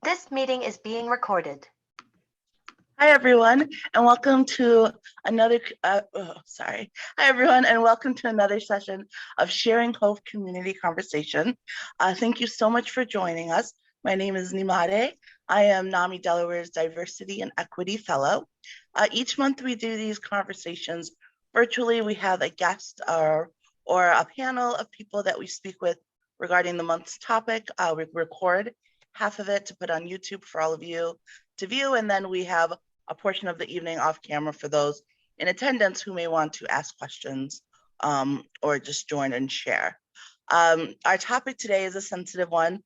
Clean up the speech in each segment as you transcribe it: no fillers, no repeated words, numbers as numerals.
This meeting is being recorded. Hi everyone, and welcome to another. Hi everyone, and welcome to another session of Sharing Hope Community Conversation. Thank you so much for joining us. My name is Nimade. I am NAMI Delaware's Diversity and Equity Fellow. Each month we do these conversations virtually. We have a guest or a panel of people that we speak with regarding the month's topic. We record half of it to put on YouTube for all of you to view, and then we have a portion of the evening off camera for those in attendance who may want to ask questions or just join and share. Our topic today is a sensitive one,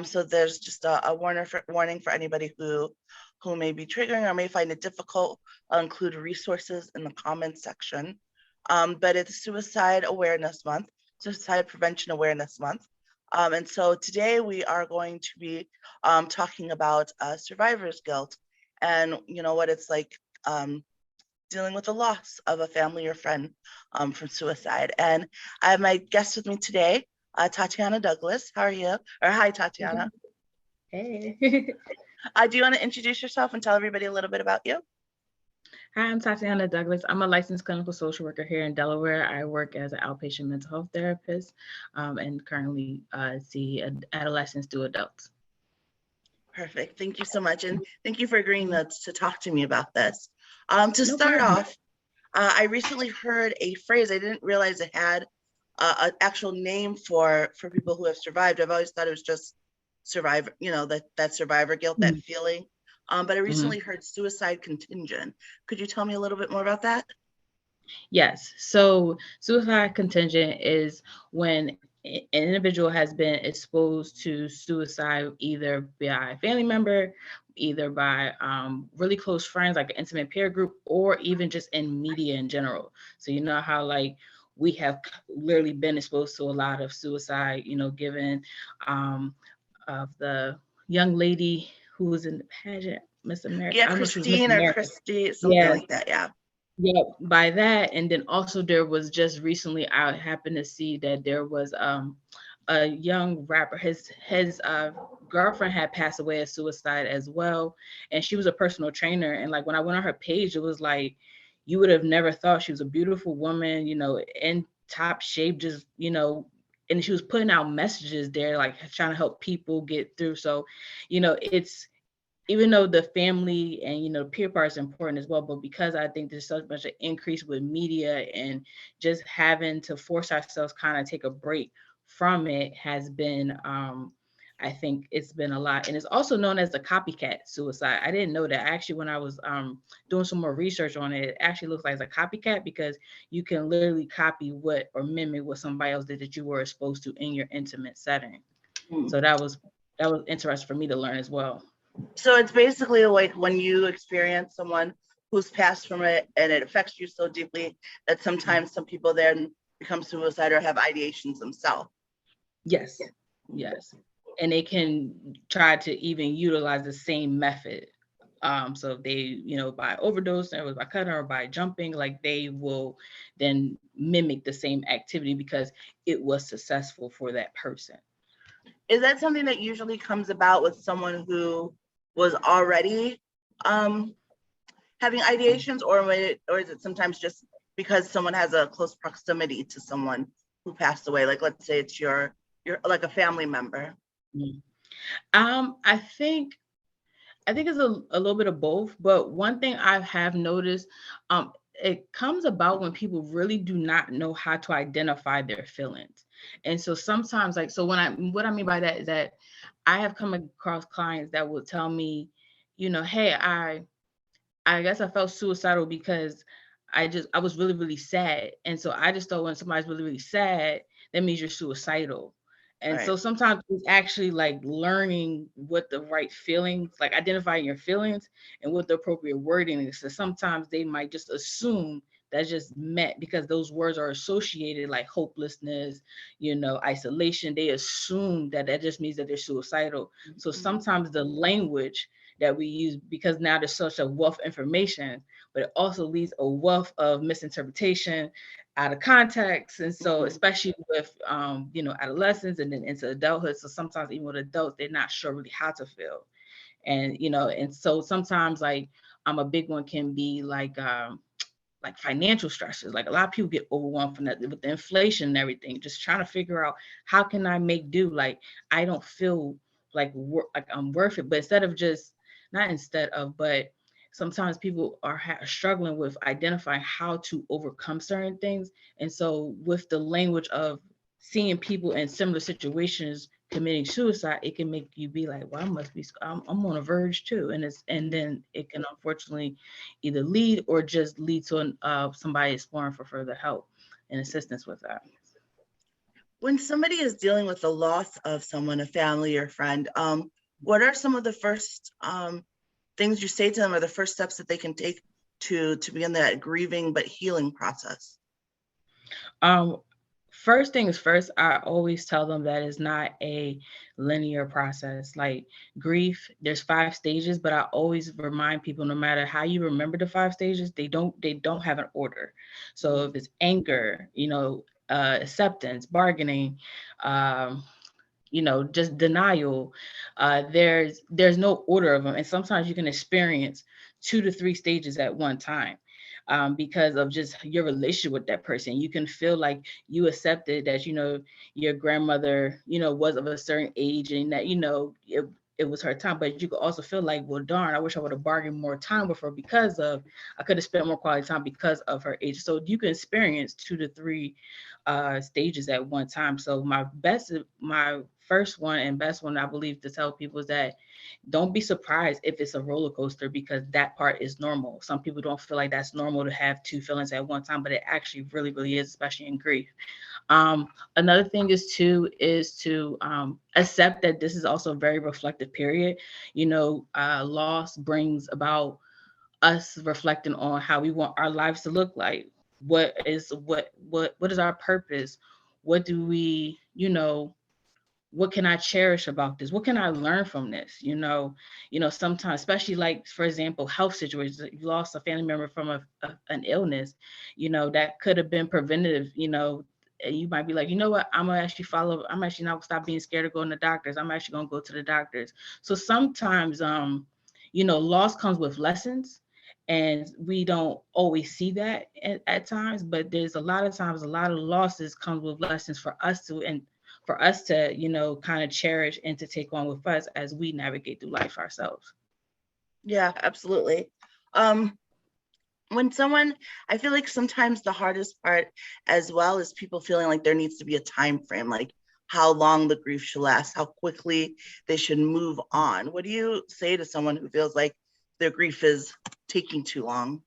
so there's just a warning for anybody who may be triggering or may find it difficult. I'll include resources in the comments section, but it's Suicide Awareness Month, Suicide Prevention Awareness Month. And so today we are going to be talking about survivor's guilt and what it's like dealing with the loss of a family or friend from suicide. And I have my guest with me today, Tatiana Douglas. How are you? Or hi, Tatiana. Hey. Do you want to introduce yourself and tell everybody a little bit about you? Hi, I'm Tatiana Douglas. I'm a licensed clinical social worker here in Delaware. I work as an outpatient mental health therapist and currently see adolescents to adults. Perfect. Thank you so much. And thank you for agreeing to talk to me about this. To start off, I recently heard a phrase. I didn't realize it had an actual name for people who have survived. I've always thought it was just survivor, that survivor guilt, that feeling. But I recently heard suicide contingent. Could you tell me a little bit more about that? Yes. So suicide contingent is when an individual has been exposed to suicide either by a family member, either by really close friends, like an intimate peer group, or even just in media in general. So you know how we have literally been exposed to a lot of suicide, given of the young lady who was in the pageant, Miss America. Yeah, Christine or Christy, something like that, yeah. Yeah, by that. And then also there was just recently, I happened to see that there was a young rapper, his girlfriend had passed away of suicide as well. And she was a personal trainer. And when I went on her page, it was like, you would have never thought. She was a beautiful woman, in top shape, just, and she was putting out messages there, trying to help people get through. So, it's, even though the family and, the peer part is important as well, but because I think there's so much an increase with media and just having to force ourselves kind of take a break from it has been, I think it's been a lot. And it's also known as the copycat suicide. I didn't know that. Actually, when I was doing some more research on it, it actually looks like a copycat because you can literally copy what or mimic what somebody else did that you were exposed to in your intimate setting. So that was interesting for me to learn as well. So it's basically like when you experience someone who's passed from it and it affects you so deeply that sometimes some people then become suicidal or have ideations themselves. Yes. And they can try to even utilize the same method. So if they, by overdose or by cutting or by jumping, they will then mimic the same activity because it was successful for that person. Is that something that usually comes about with someone who was already having ideations, or is it sometimes just because someone has a close proximity to someone who passed away? Like, let's say it's your like a family member. I think it's a little bit of both, but one thing I have noticed, it comes about when people really do not know how to identify their feelings. And so sometimes, what I mean by that is that I have come across clients that will tell me, hey, I guess I felt suicidal because I was really, really sad. And so I just thought when somebody's really, really sad, that means you're suicidal. And so sometimes it's actually learning what the right feelings, identifying your feelings and what the appropriate wording is. So sometimes they might just assume that's just meant because those words are associated like hopelessness, isolation. They assume that just means that they're suicidal. So sometimes the language that we use, because now there's such a wealth of information, but it also leaves a wealth of misinterpretation out of context. And so especially with adolescents and then into adulthood, so sometimes even with adults, they're not sure really how to feel. And and so sometimes like a big one can be like financial stresses. Like a lot of people get overwhelmed from that with the inflation and everything, just trying to figure out how can I make do. Like I don't feel like like I'm worth it. But but sometimes people are struggling with identifying how to overcome certain things. And so with the language of seeing people in similar situations committing suicide, it can make you be like, well, I'm on a verge too. And then it can unfortunately either lead or just lead to somebody exploring for further help and assistance with that. When somebody is dealing with the loss of someone, a family or friend, what are some of the first things you say to them, or the first steps that they can take to begin that grieving but healing process? First things first, I always tell them that it's not a linear process. Like grief, there's 5 stages, but I always remind people, no matter how you remember the 5 stages, they don't have an order. So if it's anger, acceptance, bargaining, just denial, there's no order of them. And sometimes you can experience 2 to 3 stages at one time. Because of just your relationship with that person. You can feel like you accepted that, your grandmother, was of a certain age and that, it was her time, but you could also feel like, well, darn, I wish I would have bargained more time with her because I could have spent more quality time because of her age. So you can experience 2 to 3 stages at one time. So my first one and best one, I believe, to tell people is that don't be surprised if it's a roller coaster, because that part is normal. Some people don't feel like that's normal to have 2 feelings at one time, but it actually really, really is, especially in grief. Another thing is to accept that this is also a very reflective period. Loss brings about us reflecting on how we want our lives to look like. What is our purpose? What do we, what can I cherish about this? What can I learn from this? Sometimes, especially like, for example, health situations, you lost a family member from an illness, that could have been preventative, you might be like, you know what, I'm actually not gonna stop being scared of going to doctors. I'm actually gonna go to the doctors. So sometimes, loss comes with lessons, and we don't always see that at times, but there's a lot of times, a lot of losses comes with lessons for us to kind of cherish and to take on with us as we navigate through life ourselves. Yeah, absolutely. I feel like sometimes the hardest part as well is people feeling like there needs to be a time frame, like how long the grief should last, how quickly they should move on. What do you say to someone who feels like their grief is taking too long?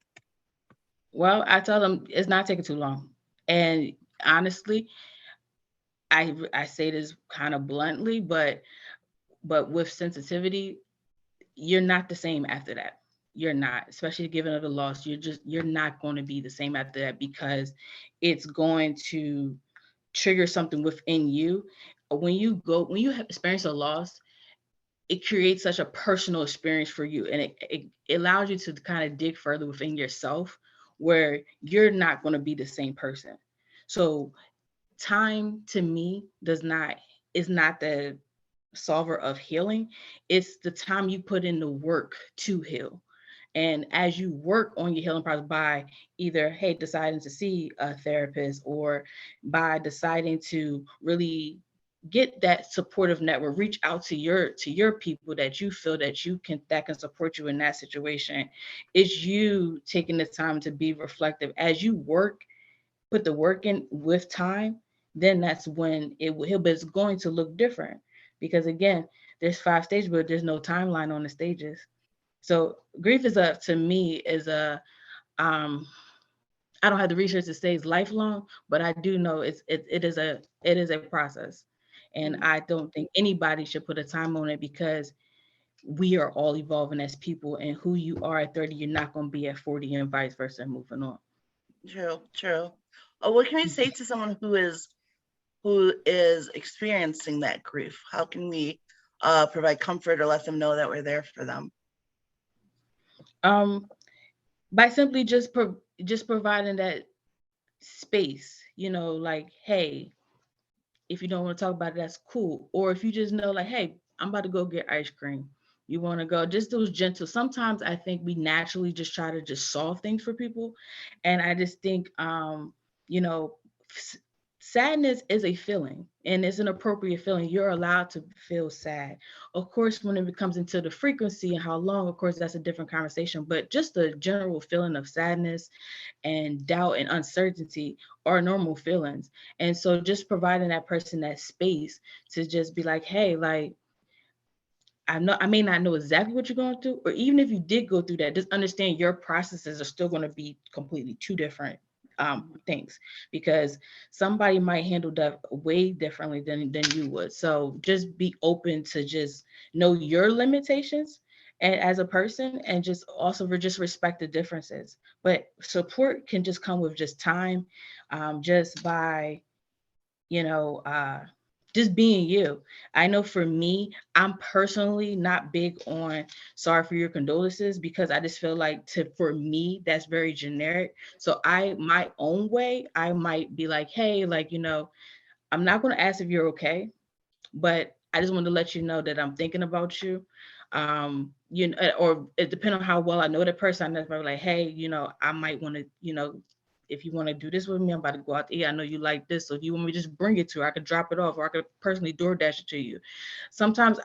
Well, I tell them it's not taking too long. And honestly, I say this kind of bluntly, but with sensitivity, you're not the same after that. You're not, especially given of the loss, you're not going to be the same after that, because it's going to trigger something within you. When you have experienced a loss, it creates such a personal experience for you, and it allows you to kind of dig further within yourself, where you're not going to be the same person. So time, to me, is not the solver of healing. It's the time you put in the work to heal. And as you work on your healing process by either, hey, deciding to see a therapist, or by deciding to really get that supportive network, reach out to your people that you feel that can support you in that situation. It's you taking the time to be reflective as you put the work in with time. Then that's when it's going to look different, because again, there's 5 stages, but there's no timeline on the stages. So grief to me is I don't have the research to say it's lifelong, but I do know it is a process. And I don't think anybody should put a time on it, because we are all evolving as people, and who you are at 30, you're not going to be at 40, and vice versa, moving on. True. What can we say to someone who is experiencing that grief? How can we provide comfort or let them know that we're there for them? By simply just providing that space, like, hey, if you don't want to talk about it, that's cool. Or if you just know, like, hey, I'm about to go get ice cream. You want to go, just those gentle. Sometimes I think we naturally just try to just solve things for people. And I just think, you know, sadness is a feeling and it's an appropriate feeling. You're allowed to feel sad. Of course, when it comes into the frequency and how long, of course, that's a different conversation. But just the general feeling of sadness and doubt and uncertainty are normal feelings. And so just providing that person that space to just be like, hey, like, I may not know exactly what you're going through, or even if you did go through that, just understand your processes are still going to be completely two different things, because somebody might handle that way differently than you would. So just be open to just know your limitations and as a person, and just also just respect the differences. But support can just come with just time, just by, you know, just being you. I know for me, I'm personally not big on sorry for your condolences, because I just feel like for me, that's very generic. So my own way, I might be like, hey, like, I'm not going to ask if you're okay, but I just want to let you know that I'm thinking about you. Or it depends on how well I know that person. I never like, hey, I might want to, if you want to do this with me, I'm about to go out to eat. I know you like this. So if you want me to just bring it to her, I could drop it off, or I could personally DoorDash it to you. Sometimes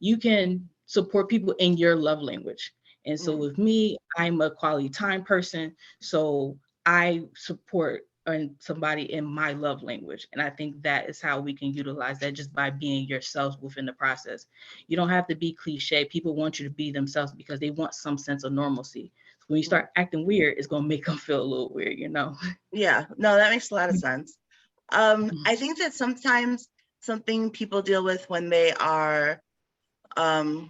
you can support people in your love language. And so with me, I'm a quality time person. So I support somebody in my love language. And I think that is how we can utilize that, just by being yourselves within the process. You don't have to be cliche. People want you to be themselves because they want some sense of normalcy. So when you start acting weird, it's going to make them feel a little weird, Yeah, no, that makes a lot of sense. I think that sometimes something people deal with when they are, dealing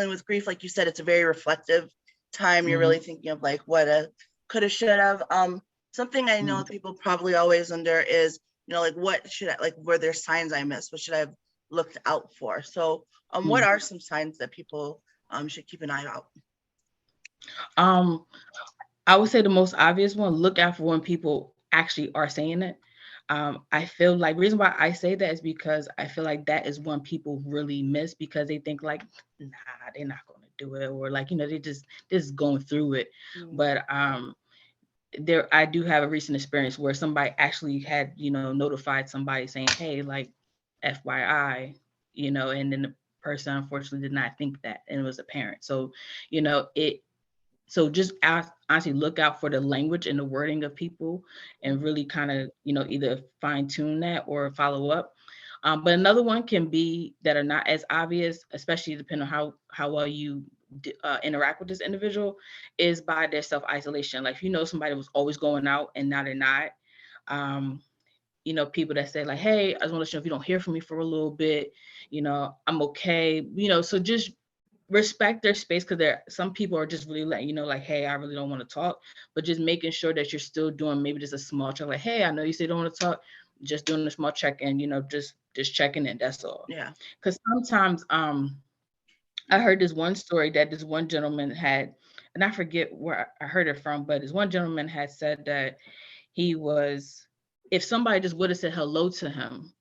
with grief, like you said, it's a very reflective time. You're really thinking of like what a coulda, shoulda. Something I know people probably always wonder is, like what should I, like, were there signs I missed? What should I have looked out for? So, what are some signs that people should keep an eye out? I would say the most obvious one, look out for when people actually are saying it. I feel like reason why I say that is because I feel like that is one people really miss, because they think like, nah, they're not going to do it, or like, they just going through it. But I do have a recent experience where somebody actually had, notified somebody saying, hey, like, FYI, and then the person unfortunately did not think that, and it was a parent. So, so just honestly look out for the language and the wording of people, and really kind of, either fine tune that or follow up. But another one can be that are not as obvious, especially depending on how well you interact with this individual, is by their self-isolation. Like, somebody was always going out and now they're not. People that say like, hey, I just want to let you know, if you don't hear from me for a little bit, I'm okay. So just respect their space, because some people are just really letting you know, like, hey, I really don't want to talk, but just making sure that you're still doing maybe just a small check, like, hey, I know you say you don't want to talk, just doing a small check in, just checking in, that's all. Yeah. Because sometimes I heard this one story that this one gentleman had, and I forget where I heard it from, but this one gentleman had said that if somebody just would have said hello to him,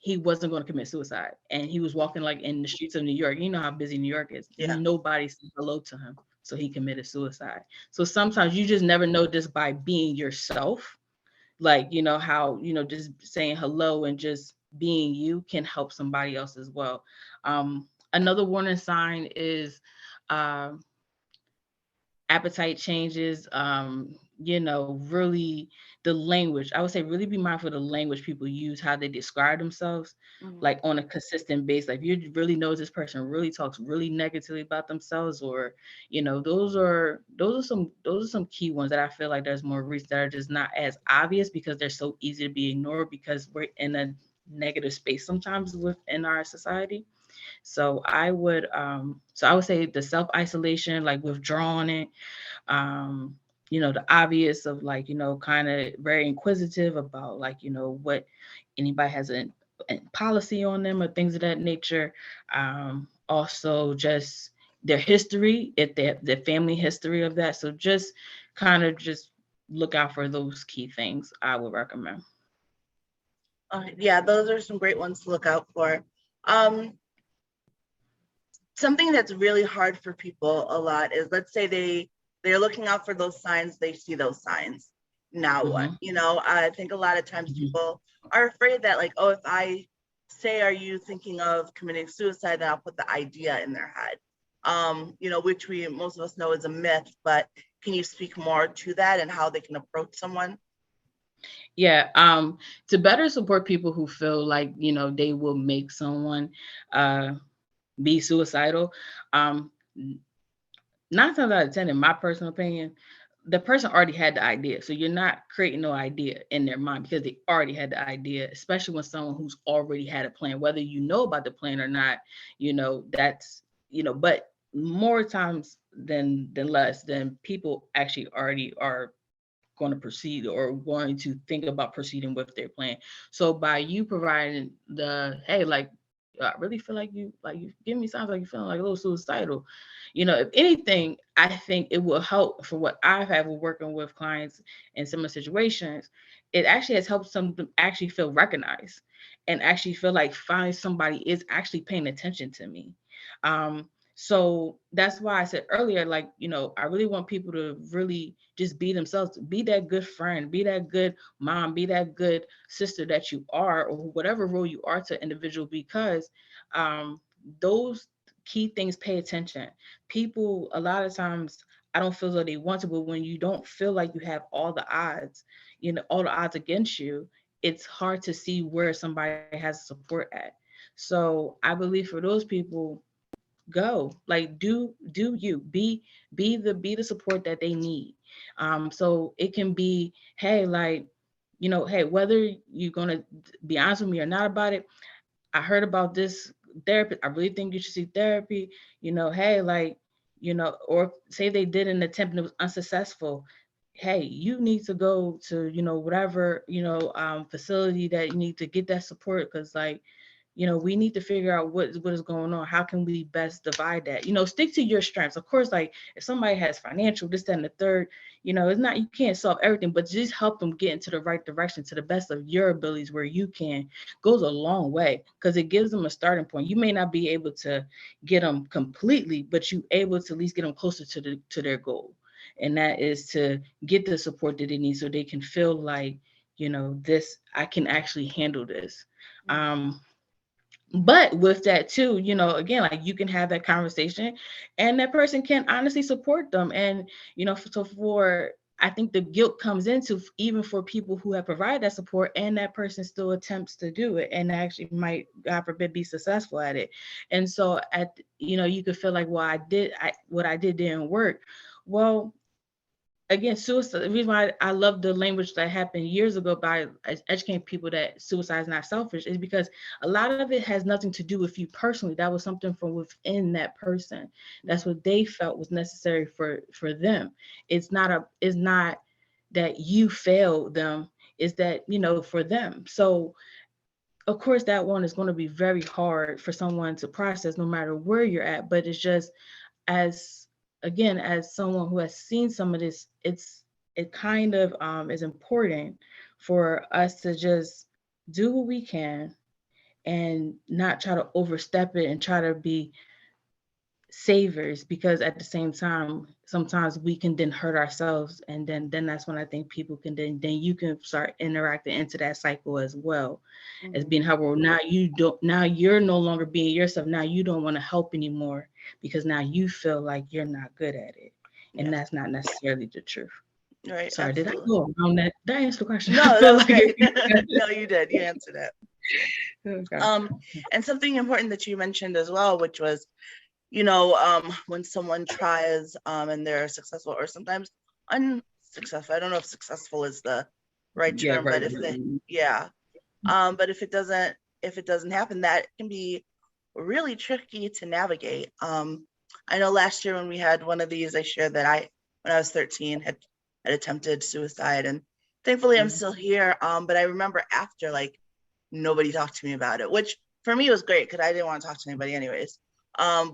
he wasn't going to commit suicide. And he was walking like in the streets of New York. You know how busy New York is. Yeah. Nobody said hello to him. So he committed suicide. So sometimes you just never know, just by being yourself, like, how, just saying hello and just being you can help somebody else as well. Another warning sign is appetite changes, really the language. I would say really be mindful of the language people use, how they describe themselves, like on a consistent basis. Like, if you really know this person really talks really negatively about themselves, or, those are some key ones that I feel like there's more reasons that are just not as obvious, because they're so easy to be ignored, because we're in a negative space sometimes within our society. So I would say the self-isolation, like withdrawing it, the obvious of like, kind of very inquisitive about like, what anybody has a policy on them or things of that nature. Also just their history, if their family history of that. So just kind of just look out for those key things, I would recommend. Yeah, those are some great ones to look out for. something that's really hard for people a lot is, let's say they're looking out for those signs, they see those signs. Now what? You know, I think a lot of times people are afraid that, like, oh, if I say, are you thinking of committing suicide, then I'll put the idea in their head. You know, which most of us know is a myth, but can you speak more to that and how they can approach someone? Yeah, to better support people who feel like, you know, they will make someone be suicidal, um, 9 times out of 10, in my personal opinion, the person already had the idea. So you're not creating no idea in their mind because they already had the idea, especially when someone who's already had a plan, whether you know about the plan or not, you know, that's, you know, but more times than less, then people actually already are going to proceed or going to think about proceeding with their plan. So by you providing the, hey, like, I really feel like you give me signs like you're feeling like a little suicidal. You know, if anything, I think it will help for what I've had with working with clients in similar situations. It actually has helped some of them actually feel recognized and actually feel like finally somebody is actually paying attention to me. So that's why I said earlier, like, you know, I really want people to really just be themselves, be that good friend, be that good mom, be that good sister that you are, or whatever role you are to an individual, because those key things, pay attention. People, a lot of times, I don't feel that they want to, but when you don't feel like you have all the odds, you know, all the odds against you, it's hard to see where somebody has support at. So I believe for those people, go, like, do you be the support that they need. So it can be, hey, like, you know, hey, whether you're gonna be honest with me or not about it, I heard about this therapist, I really think you should see therapy. You know, hey, like, you know, or say they did an attempt and it was unsuccessful, hey, you need to go to, you know, whatever, you know, facility that you need to get that support, because, like, you know, we need to figure out what is going on. How can we best divide that? You know, stick to your strengths. Of course, like, if somebody has financial, this, that, and the third, you know, it's not, you can't solve everything, but just help them get into the right direction to the best of your abilities where you can, goes a long way, because it gives them a starting point. You may not be able to get them completely, but you able to at least get them closer to their goal. And that is to get the support that they need so they can feel like, you know, this, I can actually handle this. But with that too, you know, again, like, you can have that conversation and that person can honestly support them. And, you know, so for, I think the guilt comes into even for people who have provided that support and that person still attempts to do it and actually might, God forbid, be successful at it. And so you know, you could feel like, well, what I did didn't work. Well, again, suicide, the reason why I love the language that happened years ago by educating people that suicide is not selfish is because a lot of it has nothing to do with you personally. That was something from within that person. That's what they felt was necessary for them. It's not that you failed them, is that, you know, for them. So of course that one is going to be very hard for someone to process no matter where you're at, but it's just, as again, as someone who has seen some of this, it kind of is important for us to just do what we can and not try to overstep it and try to be savers, because at the same time sometimes we can then hurt ourselves, and then that's when I think people can then you can start interacting into that cycle as well, as being how, well, now you're no longer being yourself, now you don't want to help anymore because now you feel like you're not good at it, and that's not necessarily the truth. Right. Sorry, Absolutely. did I go around that? Did I answer the question? No, that was great. No, you did. You answered it. Okay. And something important that you mentioned as well, which was, you know, when someone tries and they're successful or sometimes unsuccessful. I don't know if successful is the right term, right. but if but if it doesn't happen, that can be really tricky to navigate. I know last year when we had one of these, I shared that when I was 13, had attempted suicide, and thankfully I'm still here. But I remember after, like, nobody talked to me about it, which for me was great because I didn't want to talk to anybody anyways.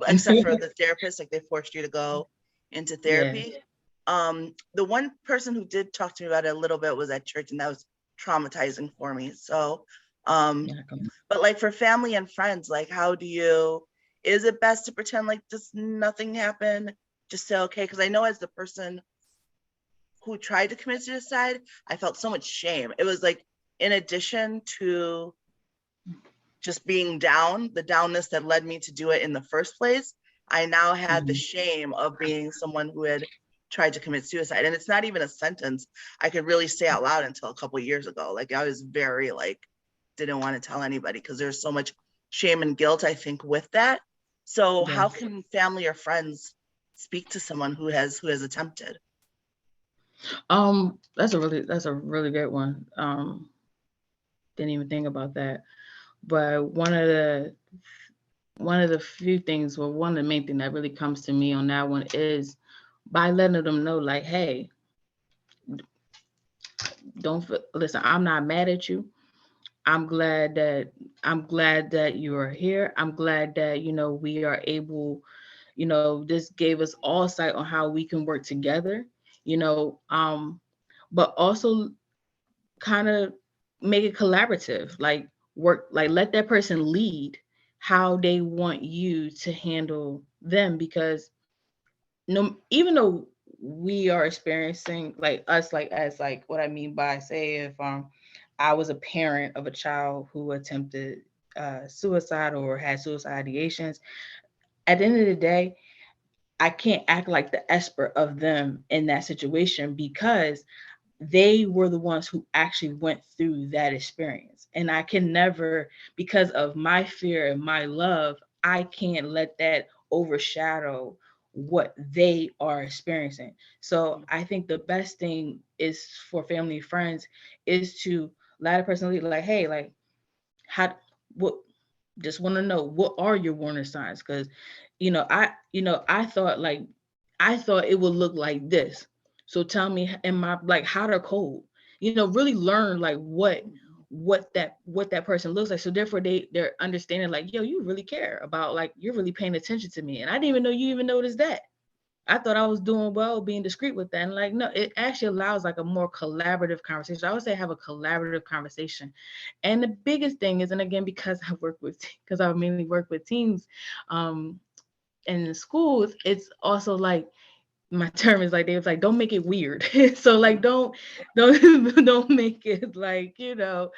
Except for the therapist, like, they forced you to go into therapy. The one person who did talk to me about it a little bit was at church, and that was traumatizing for me. So, but like for family and friends, like, how do you, is it best to pretend like just nothing happened? Just say, okay, because I know as the person who tried to commit suicide, I felt so much shame. It was like, in addition to just being down, the downness that led me to do it in the first place, I now had the shame of being someone who had tried to commit suicide. And it's not even a sentence I could really say out loud until a couple of years ago. Like, I was very like, didn't want to tell anybody because there's so much shame and guilt, I think, with that. So how can family or friends speak to someone who has attempted? That's a really good one. Didn't even think about that. But one of the few things, well, one of the main thing that really comes to me on that one is by letting them know, like, hey, listen, I'm not mad at you. I'm glad that you are here. I'm glad that, we are able, this gave us all sight on how we can work together, but also kind of make it collaborative, like let that person lead how they want you to handle them, because even though we are experiencing, like us, like as like what I mean by, say, if I was a parent of a child who attempted suicide or had suicide ideations, at the end of the day, I can't act like the expert of them in that situation, because they were the ones who actually went through that experience. And I can never, because of my fear and my love, I can't let that overshadow what they are experiencing. So I think the best thing is for family and friends is to let a person lead, like, hey, like, just want to know, what are your warning signs? Because, I thought it would look like this. So tell me, am I like hot or cold? Really learn like what that person looks like. So therefore they're understanding, like, yo, you really care about, like, you're really paying attention to me. And I didn't even know you even noticed that. I thought I was doing well being discreet with that. And like, no, it actually allows like a more collaborative conversation. I would say have a collaborative conversation. And the biggest thing is, and again, because I mainly work with teens in the schools, it's also like, my term is like, they was like, don't make it weird. So like, don't make it like, you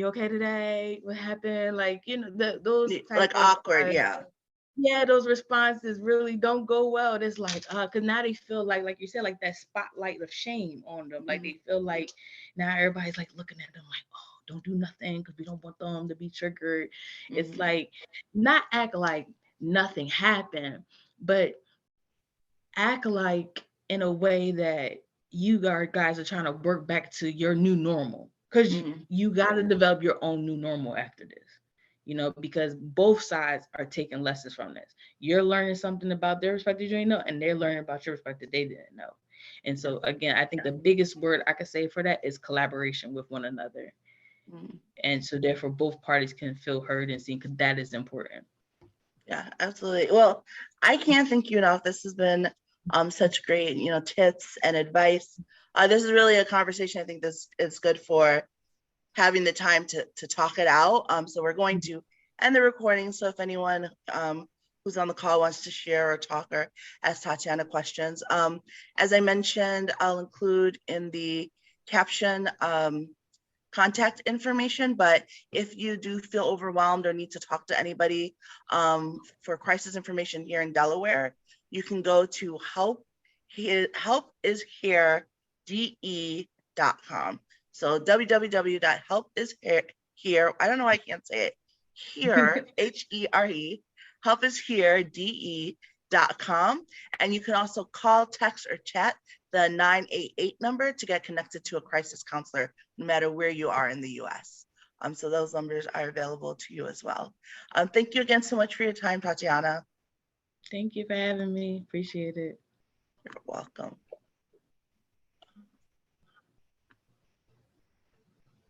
okay today? What happened? Like, those type Like of awkward, yeah, those responses really don't go well. It's like, because now they feel like you said, like that spotlight of shame on them. Like they feel like now everybody's like looking at them like, oh, don't do nothing because we don't want them to be triggered. It's like, not act like nothing happened, but act like in a way that you guys are trying to work back to your new normal, because you got to develop your own new normal after this. Because both sides are taking lessons from this. You're learning something about their respect that you didn't know, and they're learning about your respect that they didn't know. And so again, I think the biggest word I could say for that is collaboration with one another. And so therefore both parties can feel heard and seen, because that is important. Yeah, absolutely. Well, I can't thank you enough. This has been such great, tips and advice. This is really a conversation I think this is good for having the time to talk it out. So we're going to end the recording. So if anyone who's on the call wants to share or talk or ask Tatiana questions, as I mentioned, I'll include in the caption contact information, but if you do feel overwhelmed or need to talk to anybody for crisis information here in Delaware, you can go to helpishere.de.com. So www.helpishere, I don't know why I can't say it, here, H-E-R-E, helpishere.de.com. And you can also call, text, or chat the 988 number to get connected to a crisis counselor, no matter where you are in the US. So those numbers are available to you as well. Thank you again so much for your time, Tatiana. Thank you for having me. Appreciate it. You're welcome.